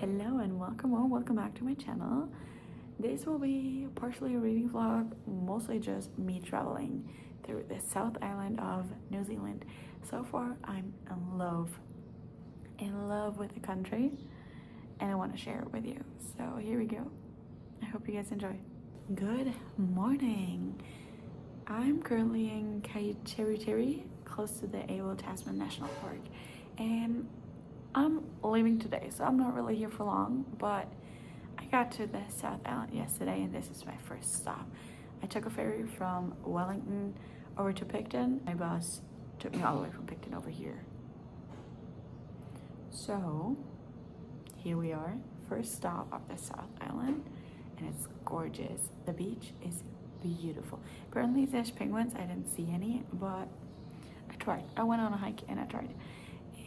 Hello and welcome or welcome back to my channel. This will be partially a reading vlog, mostly just me traveling through the South Island of New Zealand. So far I'm in love with the country, and I want to share it with you. So here we go. I hope you guys enjoy. Good morning. I'm currently in Kaiteri, close to the Abel Tasman National Park, and I'm leaving today, so I'm not really here for long, but I got to the South Island yesterday and this is my first stop. I took a ferry from Wellington over to Picton. My bus took me all the way from Picton over here. So here we are, first stop of the South Island, and it's gorgeous. The beach is beautiful. Apparently there's penguins. I didn't see any, but I tried. I went on a hike and I tried.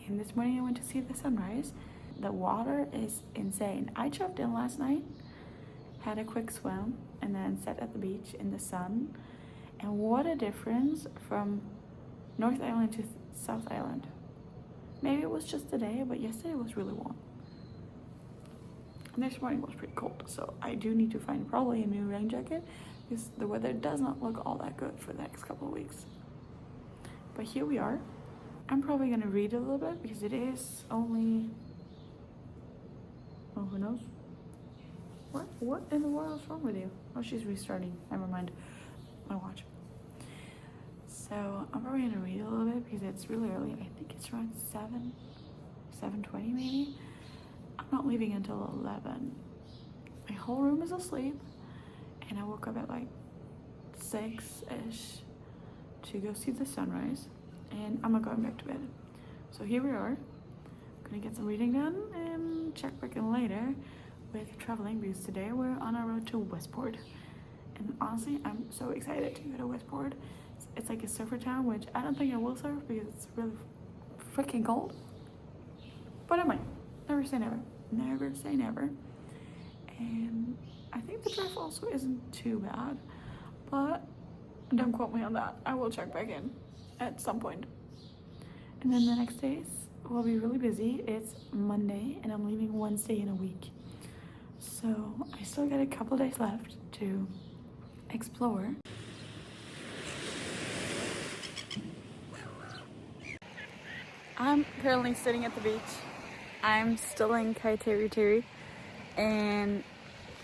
And this morning I went to see the sunrise. The water is insane. I jumped in last night, had a quick swim, and then sat at the beach in the sun. And what a difference from North Island to South Island. Maybe it was just today, but yesterday was really warm. And this morning was pretty cold, so I do need to find probably a new rain jacket because the weather does not look all that good for the next couple of weeks. But here we are. I'm probably gonna read a little bit because it is only, oh, who knows? What in the world is wrong with you? Oh, she's restarting. Never mind. My watch. So I'm probably gonna read a little bit because it's really early. I think it's around 7:20 maybe. I'm not leaving until 11. My whole room is asleep, and I woke up at like 6-ish to go see the sunrise. And I'm not going back to bed. So here we are. Gonna get some reading done and check back in later with traveling, because today we're on our road to Westport. And honestly, I'm so excited to go to Westport. It's like a surfer town, which I don't think I will surf because it's really freaking cold. But I might. Never say never. Never say never. And I think the drive also isn't too bad, but don't quote me on that. I will check back in at some point. And then the next days will be really busy. It's Monday and I'm leaving Wednesday in a week, so I still got a couple days left to explore. I'm currently sitting at the beach. I'm still in Kaiteri, and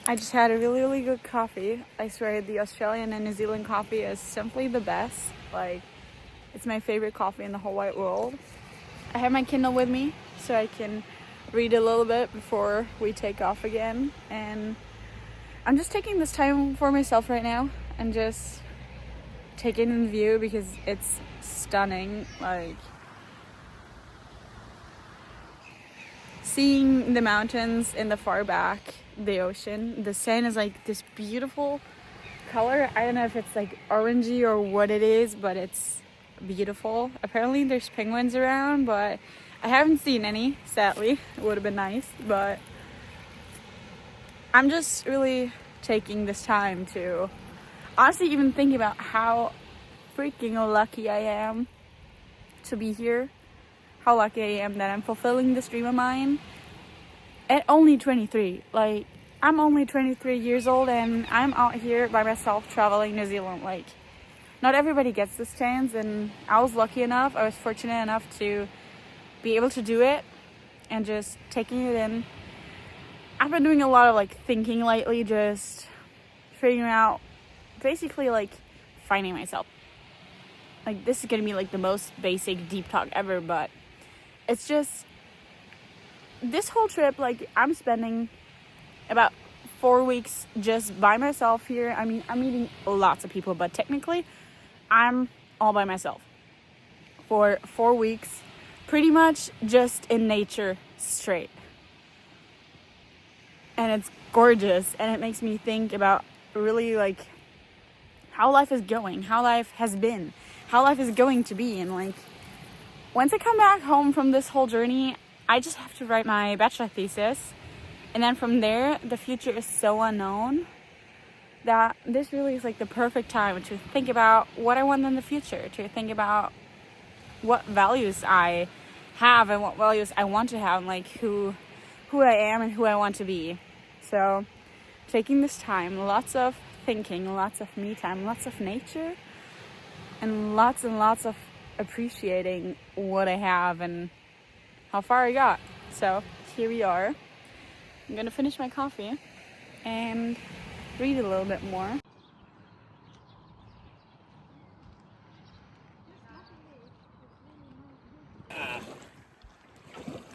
I just had a really good coffee. I swear the Australian and New Zealand coffee is simply the best. Like, it's my favorite coffee in the whole wide world. I have my Kindle with me so I can read a little bit before we take off again. And I'm just taking this time for myself right now and just taking in view because it's stunning. Like, seeing the mountains in the far back, the ocean, the sand is like this beautiful color. I don't know if it's like orangey or what it is, but it's beautiful. Apparently there's penguins around, but I haven't seen any, sadly. It would have been nice, but I'm just really taking this time to honestly even think about how freaking lucky I am to be here, how lucky I am that I'm fulfilling this dream of mine at only 23. Like, I'm only 23 years old and I'm out here by myself traveling New Zealand. Like, not everybody gets this chance, and I was lucky enough, I was fortunate enough to be able to do it and just taking it in. I've been doing a lot of like thinking lately, just figuring out, basically like finding myself. Like, this is gonna be like the most basic deep talk ever, but it's just this whole trip, like, I'm spending about 4 weeks just by myself here. I mean, I'm meeting lots of people, but technically I'm all by myself for 4 weeks, pretty much just in nature straight. And it's gorgeous, and it makes me think about really like how life is going, how life has been, how life is going to be. And like, once I come back home from this whole journey, I just have to write my bachelor thesis. And then from there, the future is so unknown that this really is like the perfect time to think about what I want in the future, to think about what values I have and what values I want to have, and like who who I am and who I want to be. So taking this time, lots of thinking, lots of me time, lots of nature, and lots of appreciating what I have and how far I got. So here we are. I'm gonna finish my coffee and read a little bit more.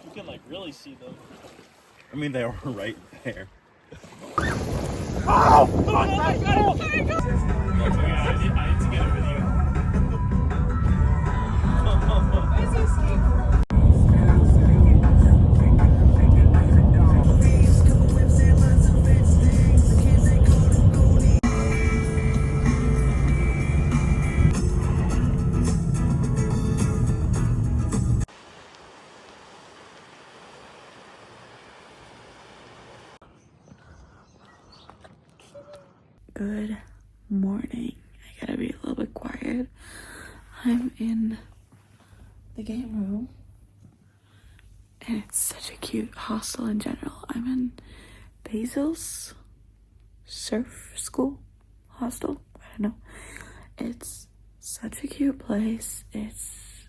You can like really see them. I mean, they were right there. Oh! Oh my God! Oh my God! I need to get a video. Where's he escape from? Good morning. I gotta be a little bit quiet. I'm in the game room, and it's such a cute hostel in general. I'm in Basil's surf school hostel. I don't know. It's such a cute place. It's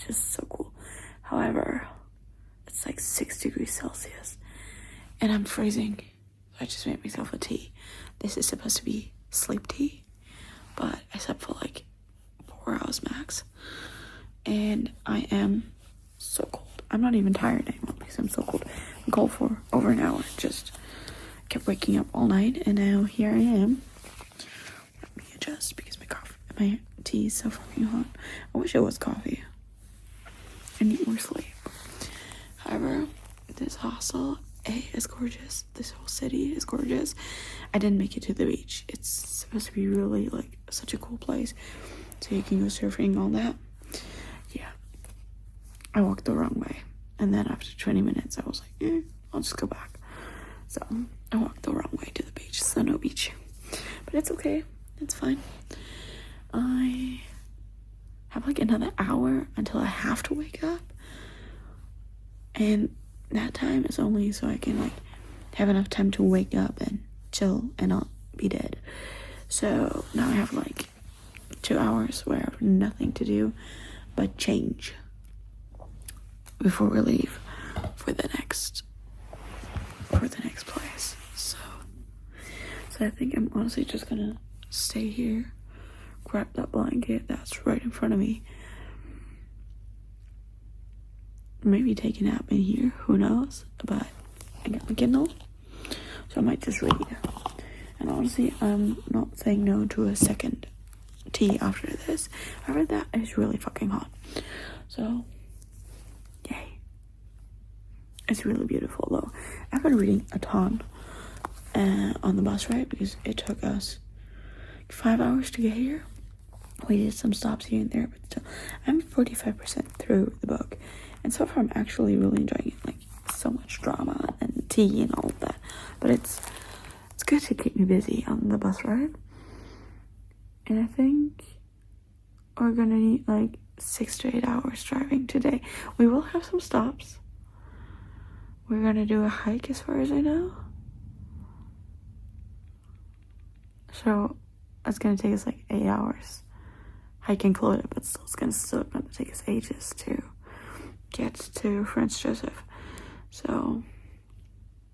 just so cool. However, it's like 6 degrees Celsius, and I'm freezing. I just made myself a tea. This is supposed to be sleep tea, but I slept for like 4 hours max, and I am so cold. I'm not even tired anymore because I'm so cold. I'm cold for over an hour. Just kept waking up all night, and now here I am. Let me adjust because my tea is so fucking hot. I wish it was coffee. I need more sleep. However, this hostel is gorgeous. This whole city is gorgeous. I didn't make it to the beach. It's supposed to be really like such a cool place, so you can go surfing, all that. Yeah, I walked the wrong way, and then after 20 minutes I was like, I'll just go back. So I walked the wrong way to the beach, so no beach, but it's okay, it's fine. I have like another hour until I have to wake up, and that time is only so I can like have enough time to wake up and chill and not be dead. So now I have like 2 hours where I have nothing to do but change before we leave for the next place. So I think I'm honestly just gonna stay here, grab that blanket that's right in front of me, maybe take a nap in here, who knows, but I got my Kindle, so I might just read. And honestly, I'm not saying no to a second tea after this. However, that is really fucking hot, so yay. It's really beautiful though. I've been reading a ton on the bus ride because it took us 5 hours to get here. We did some stops here and there, but still, I'm 45% through the book, and so far I'm actually really enjoying it. Like, so much drama and tea and all of that, but it's good to keep me busy on the bus ride. And I think we're gonna need like 6 to 8 hours driving today. We will have some stops. We're gonna do a hike as far as I know, so it's gonna take us like 8 hours, hike included, but still it's still gonna take us ages to get to Franz Joseph. So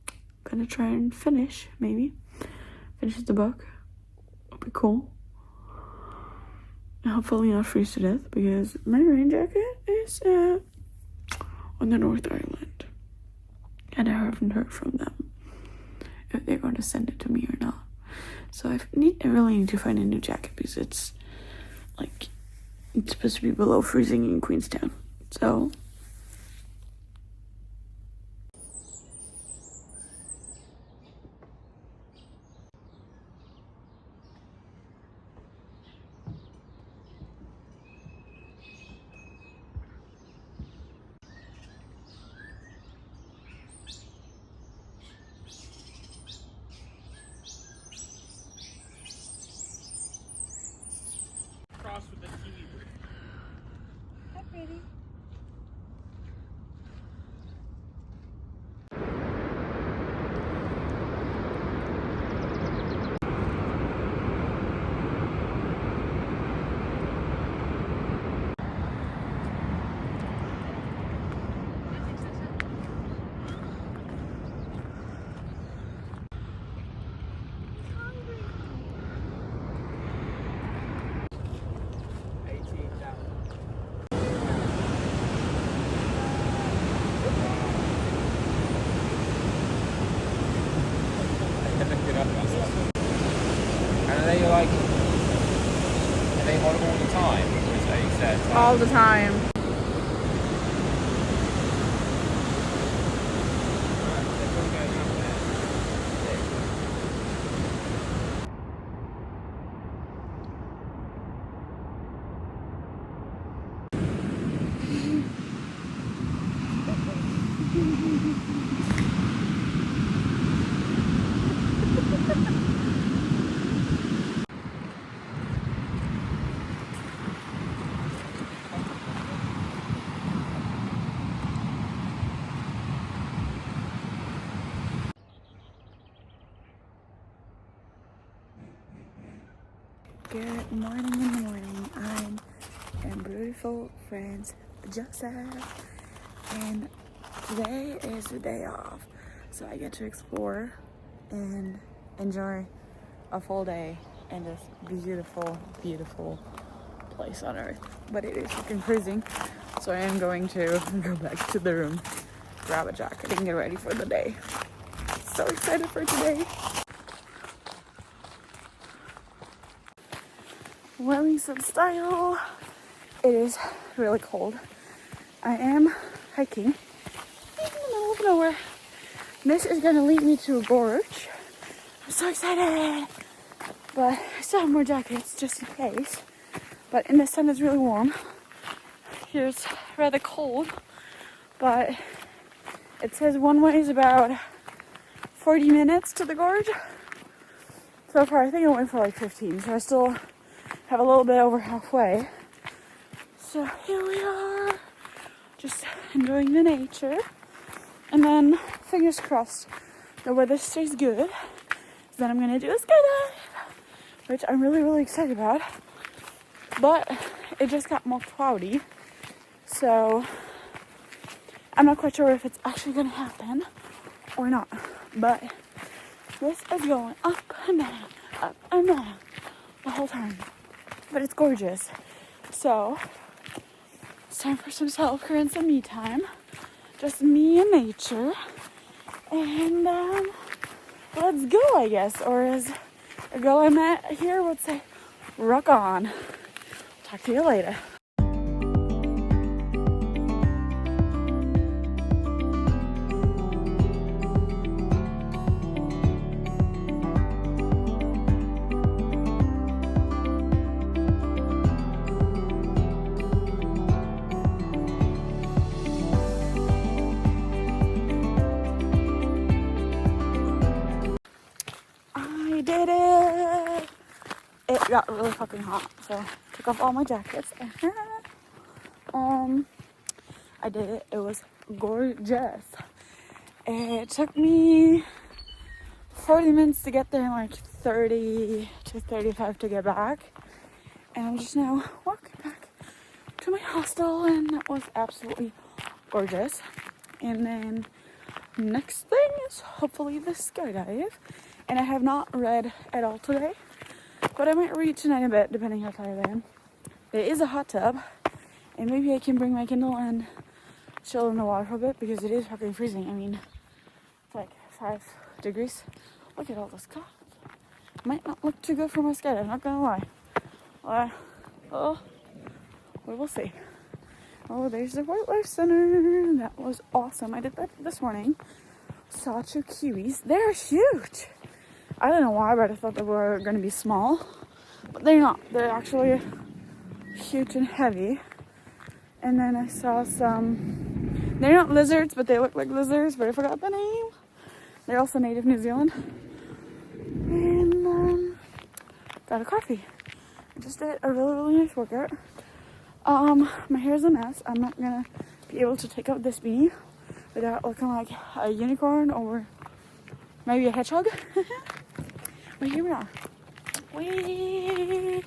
I'm gonna try and finish the book. It'll be cool. And hopefully not freeze to death, because my rain jacket is on the North Island, and I haven't heard from them if they're going to send it to me or not. So I really need to find a new jacket, because it's supposed to be below freezing in Queenstown. So Cross with the TV. hi, pretty. all the time. Good morning in the morning. I'm in beautiful France, Joseph, and today is the day off, so I get to explore and enjoy a full day in this beautiful, beautiful place on earth. But it is fucking freezing, so I am going to go back to the room, grab a jacket, and get ready for the day. So excited for today. Wearing some style. It is really cold. I am hiking in the middle of nowhere. This is gonna lead me to a gorge. I'm so excited. But I still have more jackets just in case. But in the sun it's really warm. Here it's rather cold. But it says one way is about 40 minutes to the gorge. So far I think I went for like 15. So I still have a little bit over halfway. So here we are, just enjoying the nature. And then, fingers crossed, the weather stays good. So then I'm gonna do a skydive, which I'm really, really excited about. But it just got more cloudy, so I'm not quite sure if it's actually gonna happen or not. But this is going up and down the whole time. But it's gorgeous. So it's time for some self-care and some me time. Just me and nature. And let's go, I guess. Or as a girl I met here would say, rock on. Talk to you later. Did it! It got really fucking hot, so took off all my jackets. I did it. It was gorgeous. It took me 40 minutes to get there and like 30 to 35 to get back. And I'm just now walking back to my hostel, and that was absolutely gorgeous. And then next thing is hopefully the skydive. And I have not read at all today, but I might read tonight a bit, depending how tired I am. There is a hot tub, and maybe I can bring my Kindle and chill in the water for a bit, because it is fucking freezing. I mean, it's like 5 degrees. Look at all this clouds. Might not look too good for my skydive, I'm not gonna lie. We will see. Oh, there's the Wildlife Center. That was awesome. I did that this morning. Saw 2 kiwis. They're huge. I don't know why, but I thought they were going to be small. But they're not. They're actually huge and heavy. And then I saw some... They're not lizards, but they look like lizards, but I forgot the name. They're also native New Zealand. And got a coffee. I just did a really, really nice workout. My hair's a mess. I'm not going to be able to take out this beanie without looking like a unicorn or maybe a hedgehog. But here we are. This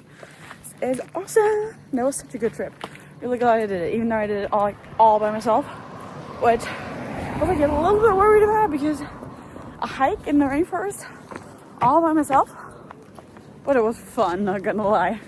is awesome. That was such a good trip. Really glad I did it, even though I did it all by myself, which I was like a little bit worried about, because a hike in the rainforest all by myself. But it was fun, not gonna lie.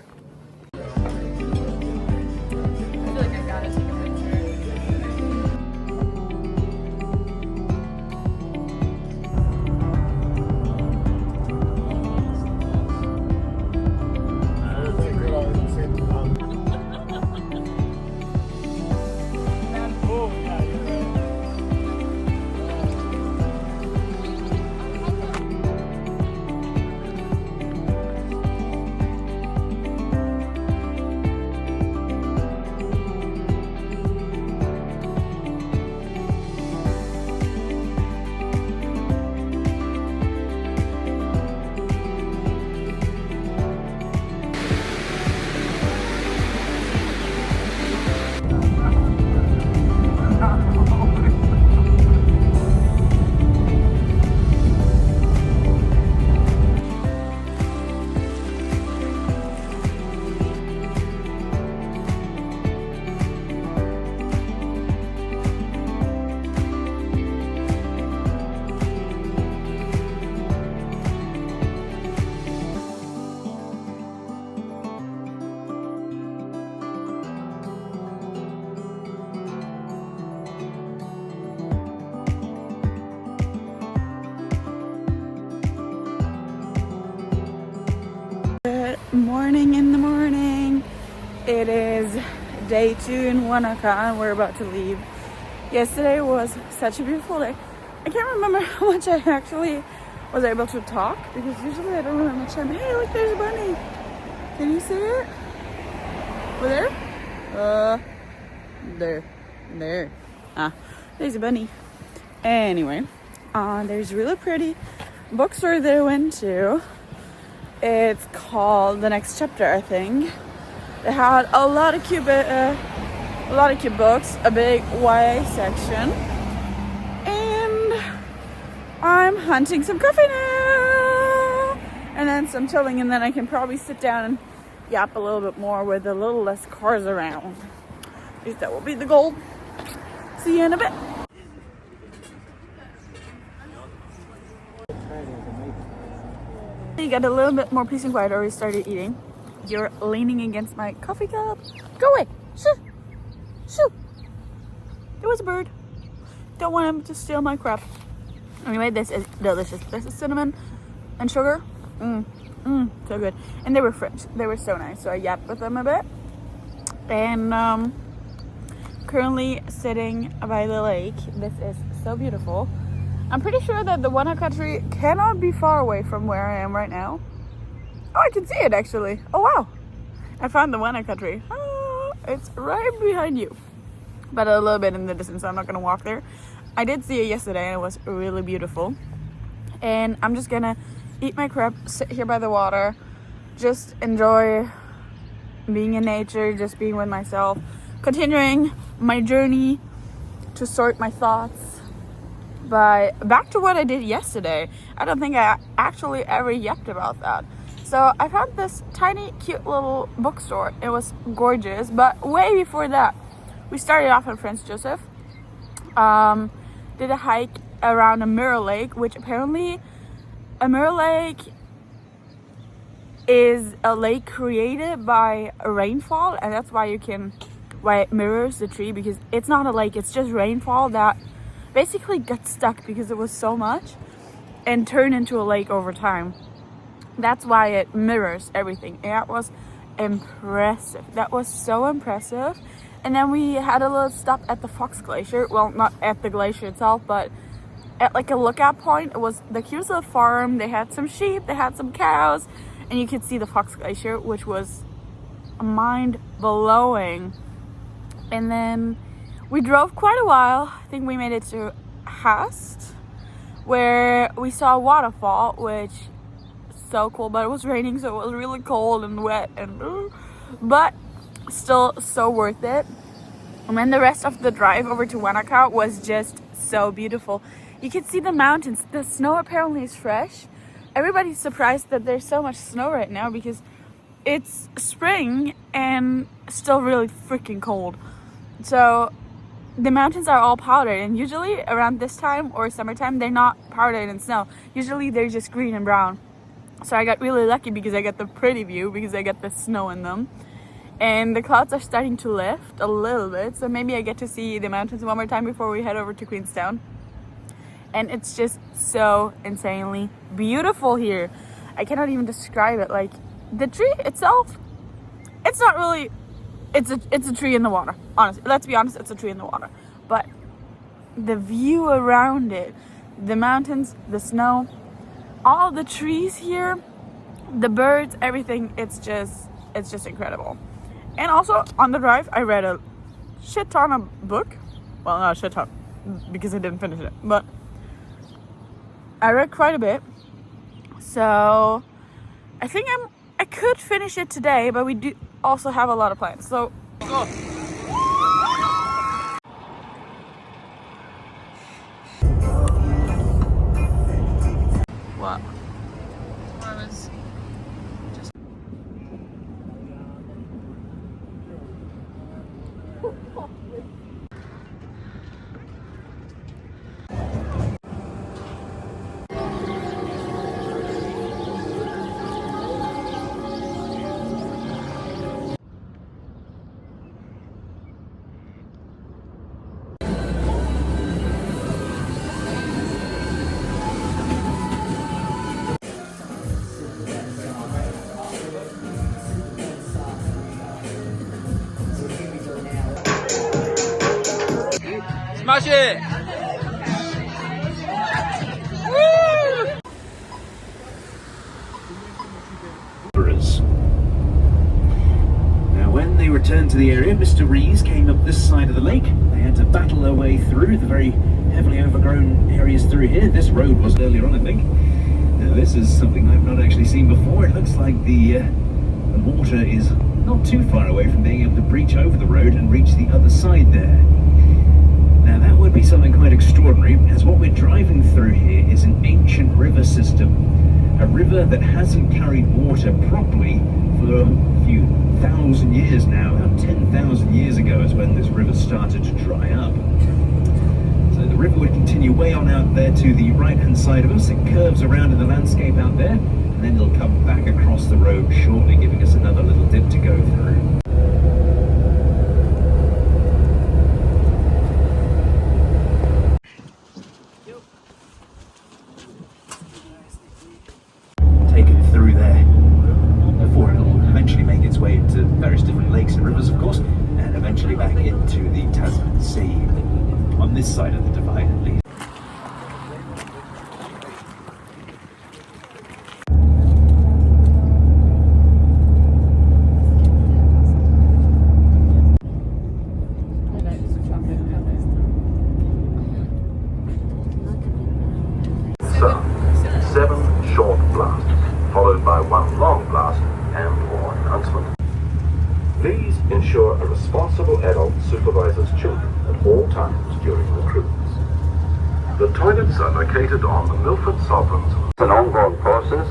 day 2 in Wanaka and we're about to leave. Yesterday was such a beautiful day. I can't remember how much I actually was able to talk because usually I don't remember much time. Hey, look, there's a bunny. Can you see it? Over there? There. Ah, there's a bunny. Anyway, there's a really pretty bookstore that I went to. It's called The Next Chapter, I think. They had a lot of cute books, a big YA section, and I'm hunting some coffee now, and then some chilling, and then I can probably sit down and yap a little bit more with a little less cars around. At least that will be the goal. See you in a bit. You got a little bit more peace and quiet, already started eating. You're leaning against my coffee cup. Go away. Shoo. Shoo. There was a bird. Don't want him to steal my crap. Anyway, this is delicious. This is cinnamon and sugar. So good. And they were French. They were so nice. So I yapped with them a bit. And currently sitting by the lake. This is so beautiful. I'm pretty sure that the Wanaka tree cannot be far away from where I am right now. Oh, I can see it actually. Oh wow. I found the Wanaka tree. Oh, it's right behind you. But a little bit in the distance, so I'm not gonna walk there. I did see it yesterday and it was really beautiful. And I'm just gonna eat my crap, sit here by the water, just enjoy being in nature, just being with myself, continuing my journey to sort my thoughts. But back to what I did yesterday. I don't think I actually ever yapped about that. So I found this tiny, cute little bookstore. It was gorgeous, but way before that, we started off in Prince Joseph. Did a hike around a mirror lake, which apparently a mirror lake is a lake created by rainfall, and that's why it mirrors the tree, because it's not a lake, it's just rainfall that basically got stuck because it was so much and turned into a lake over time. That's why it mirrors everything. And that was impressive. That was so impressive. And then we had a little stop at the Fox Glacier. Well, not at the glacier itself, but at like a lookout point. It was the cutest little farm. They had some sheep, they had some cows, and you could see the Fox Glacier, which was mind-blowing. And then we drove quite a while. I think we made it to Hast, where we saw a waterfall, which so cool, but it was raining, so it was really cold and wet, and but still so worth it. And then the rest of the drive over to Wanaka was just so beautiful. You can see the mountains. The snow apparently is fresh. Everybody's surprised that there's so much snow right now because it's spring and still really freaking cold. So the mountains are all powdered, and usually around this time or summertime they're not powdered in snow. Usually they're just green and brown. So I got really lucky because I got the pretty view because I got the snow in them. And the clouds are starting to lift a little bit, so maybe I get to see the mountains one more time before we head over to Queenstown. And it's just so insanely beautiful here. I cannot even describe it. Like, the tree itself, it's not really, it's a tree in the water. Honestly, let's be honest, it's a tree in the water. But the view around it, the mountains, the snow, all the trees here, the birds, everything, it's just incredible. And also on the drive I read a shit ton of book. Well, not a shit ton because I didn't finish it, but I read quite a bit. So I think I could finish it today, but we do also have a lot of plans. So go. What? I was just Smash it! Now, when they returned to the area, Mr. Rees came up this side of the lake. They had to battle their way through the very heavily overgrown areas through here. This road was earlier on, I think. Now, this is something I've not actually seen before. It looks like the water is not too far away from being able to breach over the road and reach the other side there. Now, that would be something quite extraordinary, as what we're driving through here is an ancient river system. A river that hasn't carried water properly for a few thousand years now. About 10,000 years ago is when this river started to dry up. So the river would continue way on out there to the right-hand side of us. It curves around in the landscape out there, and then it'll come back across the road shortly, giving us another little dip to go through. Taken through there before it'll eventually make its way into various different lakes and rivers, of course, and eventually back into the Tasman Sea, on this side of the divide at least. So, 7 short blasts, followed by 1 long blast and/or announcement. These ensure a responsible adult supervises children at all times during the cruise. The toilets are located on the Milford Sovereigns. It's an ongoing process.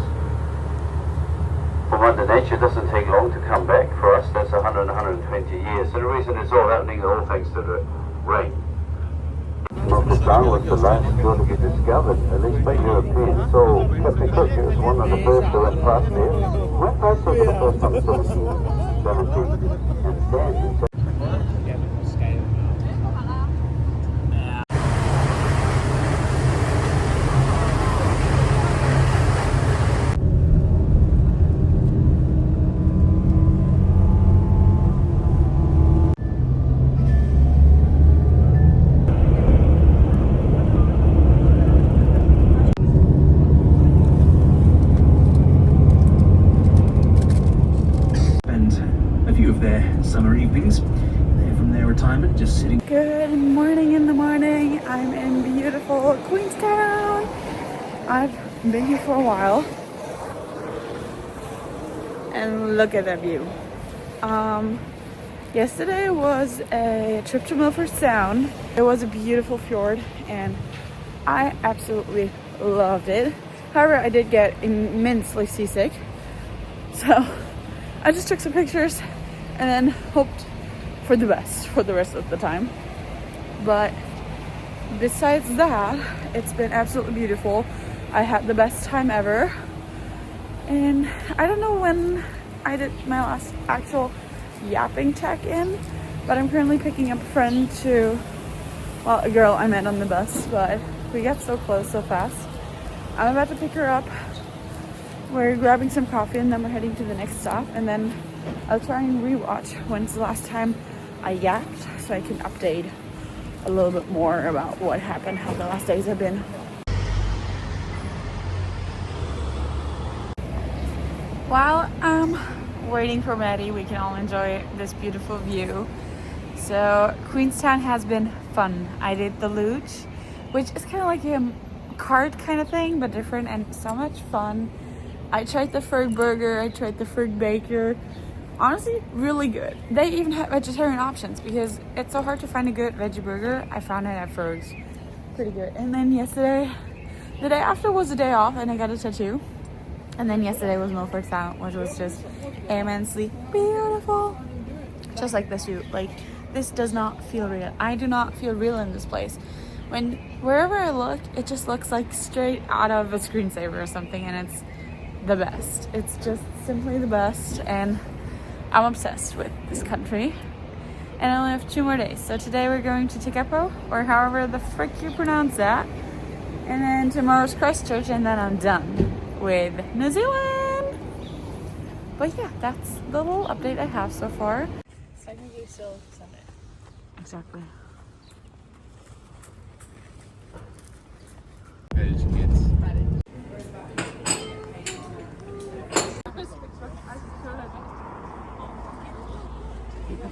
For Mother Nature, it doesn't take long to come back. For us, that's 100, 120 years. And the reason it's all happening is all thanks to the rain. Milford Sound was the last shore to be discovered, at least by Europeans. So Captain Cook was one of the first to went past there. Went past there for the first time in 1770, and then their summer evenings. They're from their retirement, just sitting. Good morning in the morning. I'm in beautiful Queenstown. I've been here for a while. And look at that view. Yesterday was a trip to Milford Sound. It was a beautiful fjord and I absolutely loved it. However, I did get immensely seasick. So I just took some pictures and then hoped for the best for the rest of the time. But besides that, it's been absolutely beautiful. I had the best time ever. And I don't know when I did my last actual yapping check-in, but I'm currently picking up a friend to, well, a girl I met on the bus, but we got so close so fast. I'm about to pick her up. We're grabbing some coffee and then we're heading to the next stop, and then I'll try and rewatch when's the last time I yapped so I can update a little bit more about what happened, how the last days have been. While I'm waiting for Maddie, we can all enjoy this beautiful view. So Queenstown has been fun. I did the Luge, which is kind of like a cart kind of thing, but different and so much fun. I tried the Ferg burger, I tried the Ferg baker. Honestly, really good. They even have vegetarian options because it's so hard to find a good veggie burger. I found it at Ferg's. Pretty good. And then yesterday, the day after was a day off and I got a tattoo. And then yesterday was Milford Sound, which was just immensely beautiful. Just like this view. Like, this does not feel real. I do not feel real in this place. Wherever I look, it just looks like straight out of a screensaver or something, and it's the best. It's just simply the best, and I'm obsessed with this country. And I only have 2 more days. So today we're going to Tekapo, or however the frick you pronounce that. And then tomorrow's Christchurch, and then I'm done with New Zealand. But yeah, that's the little update I have so far. Technically still Sunday. Exactly. Oh,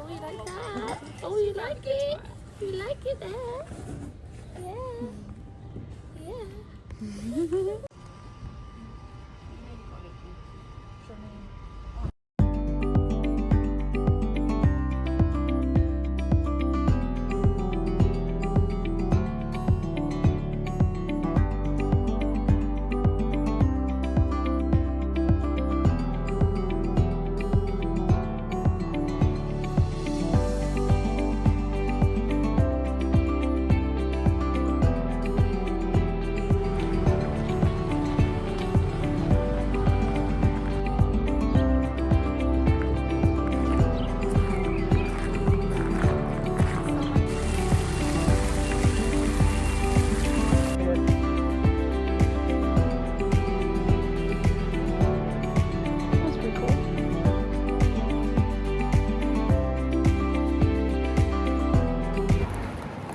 you like that? Oh, you like it? You like it, Dad? Yeah. Yeah.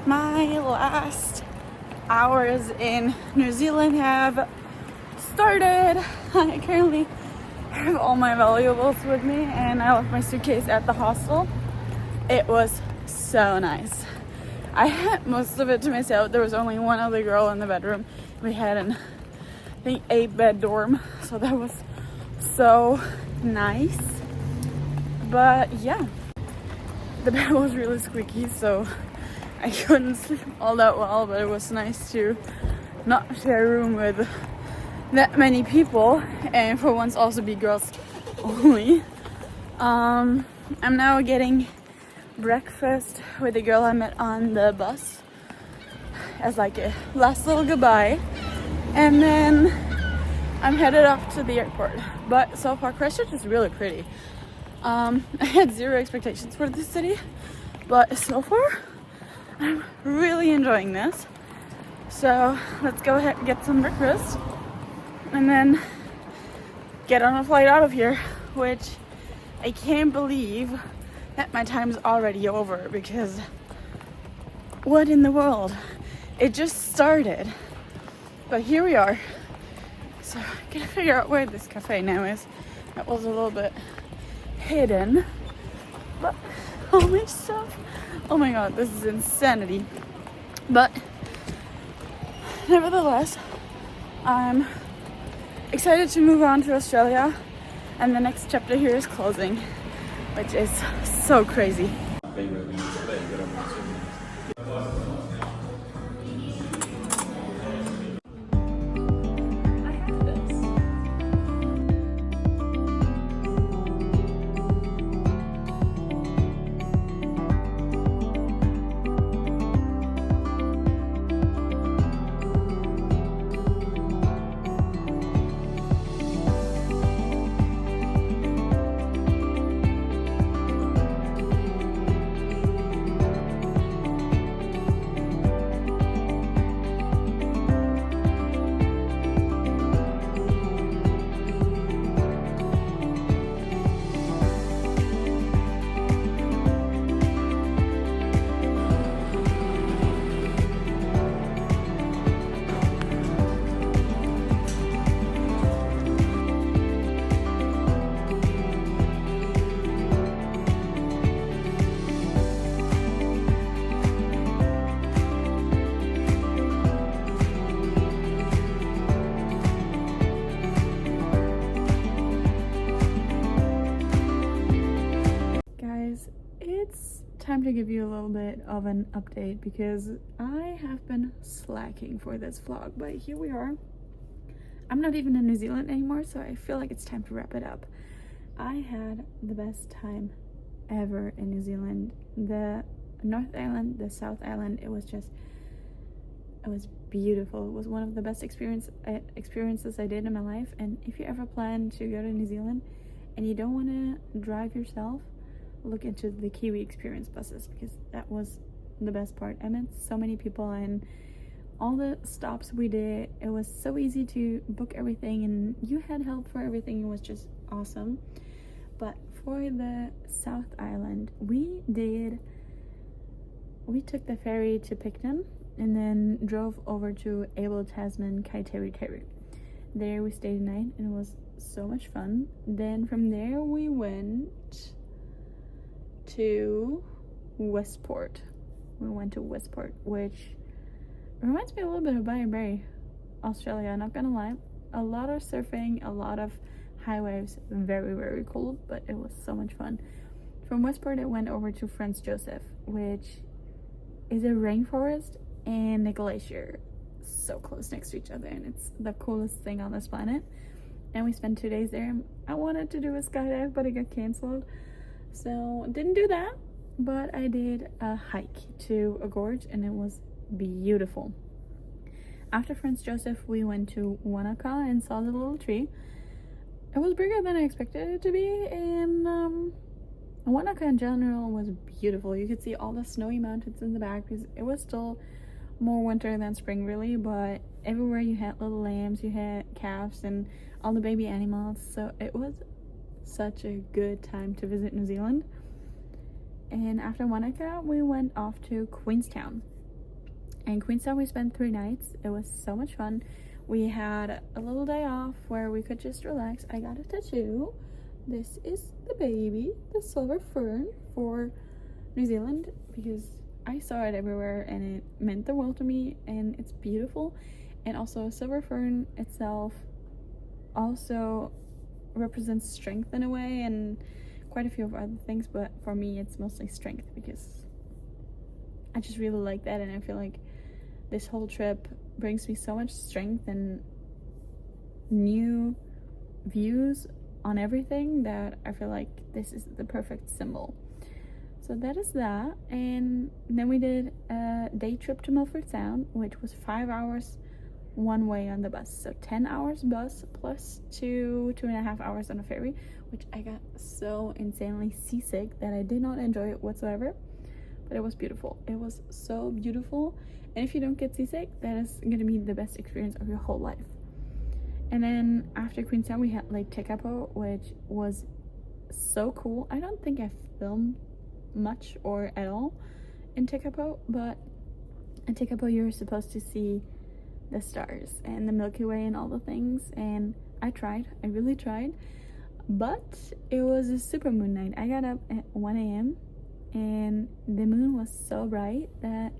My last hours in New Zealand have started. I currently have all my valuables with me and I left my suitcase at the hostel. It was so nice. I had most of it to myself. There was only one other girl in the bedroom. We had an, I think, 8-bed dorm, so that was so nice. But yeah, the bed was really squeaky, so I couldn't sleep all that well, but it was nice to not share a room with that many people and for once also be girls only. I'm now getting breakfast with the girl I met on the bus as like a last little goodbye, and then I'm headed up to the airport. But so far Christchurch is really pretty. I had zero expectations for this city, but so far I'm really enjoying this. So let's go ahead and get some breakfast and then get on a flight out of here, which I can't believe that my time's already over, because what in the world? It just started, but here we are. So I'm gonna figure out where this cafe now is. That was a little bit hidden, but all my stuff. Oh my god, this is insanity. But nevertheless, I'm excited to move on to Australia, and the next chapter here is closing, which is so crazy. It's time to give you a little bit of an update because I have been slacking for this vlog, but here we are. I'm not even in New Zealand anymore, so I feel like it's time to wrap it up. I had the best time ever in New Zealand. The North Island, the South Island, it was beautiful. It was one of the best experiences I did in my life. And if you ever plan to go to New Zealand and you don't want to drive yourself, look into the Kiwi Experience buses, because that was the best part. I met so many people, and all the stops we did, it was so easy to book everything, and you had help for everything. It was just awesome. But for the South Island, we took the ferry to Picton and then drove over to Abel Tasman Kaiteri. There we stayed a night and it was so much fun. Then from there we went to Westport. Which reminds me a little bit of Byron, Australia, not gonna lie. A lot of surfing, a lot of high waves, very, very cold, but it was so much fun. From Westport it went over to Franz Josef, which is a rainforest and a glacier so close next to each other, and it's the coolest thing on this planet. And we spent 2 days there. I wanted to do a skydive, but it got canceled, so didn't do that. But I did a hike to a gorge and it was beautiful. After Franz Josef we went to Wanaka and saw the little tree. It was bigger than I expected it to be, and Wanaka in general was beautiful. You could see all the snowy mountains in the back because it was still more winter than spring really, but everywhere you had little lambs, you had calves and all the baby animals, so it was such a good time to visit New Zealand. And after Wanaka we went off to Queenstown. In Queenstown we spent 3 nights. It was so much fun. We had a little day off where we could just relax. I got a tattoo. This is the baby, the silver fern, for New Zealand, because I saw it everywhere and it meant the world to me, and it's beautiful. And also silver fern itself also represents strength in a way, and quite a few of other things, but for me it's mostly strength because I just really like that, and I feel like this whole trip brings me so much strength and new views on everything that I feel like this is the perfect symbol. So that is that. And then we did a day trip to Milford Sound, which was 5 hours one way on the bus, so 10 hours bus plus 2.5 hours on a ferry, which I got so insanely seasick that I did not enjoy it whatsoever. But it was beautiful. It was so beautiful, and if you don't get seasick, that is going to be the best experience of your whole life. And then after Queenstown we had Lake Tekapo, which was so cool. I don't think I filmed much or at all in Tekapo, but in Tekapo you're supposed to see the stars and the Milky Way and all the things, and I really tried, but it was a super moon night. I got up at 1 a.m. and the moon was so bright that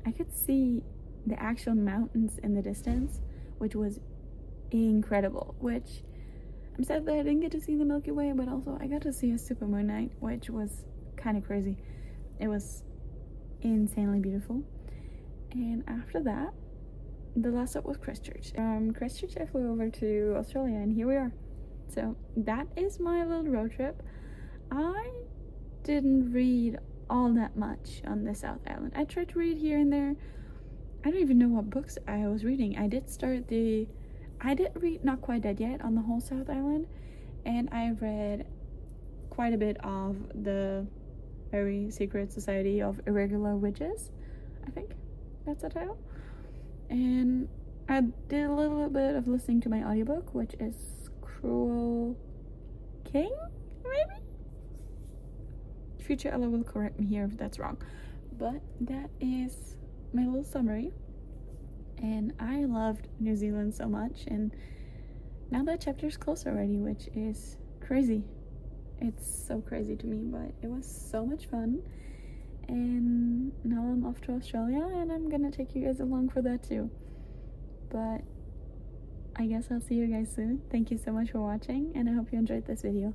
I could see the actual mountains in the distance, which was incredible. Which I'm sad that I didn't get to see the Milky Way, but also I got to see a super moon night, which was kind of crazy. It was insanely beautiful. And after that, the last stop was Christchurch. Christchurch I flew over to Australia, and here we are. So that is my little road trip. I didn't read all that much on the South Island. I tried to read here and there. I don't even know what books I was reading. I did read Not Quite Dead Yet on the whole South Island, and I read quite a bit of the Very Secret Society of Irregular Witches, I think that's the title. And I did a little bit of listening to my audiobook, which is Cruel King, maybe? Future Ella will correct me here if that's wrong. But that is my little summary. And I loved New Zealand so much, and now that chapter's closed already, which is crazy. It's so crazy to me, but it was so much fun. And now I'm off to Australia, and I'm gonna take you guys along for that too. But I guess I'll see you guys soon. Thank you so much for watching, and I hope you enjoyed this video.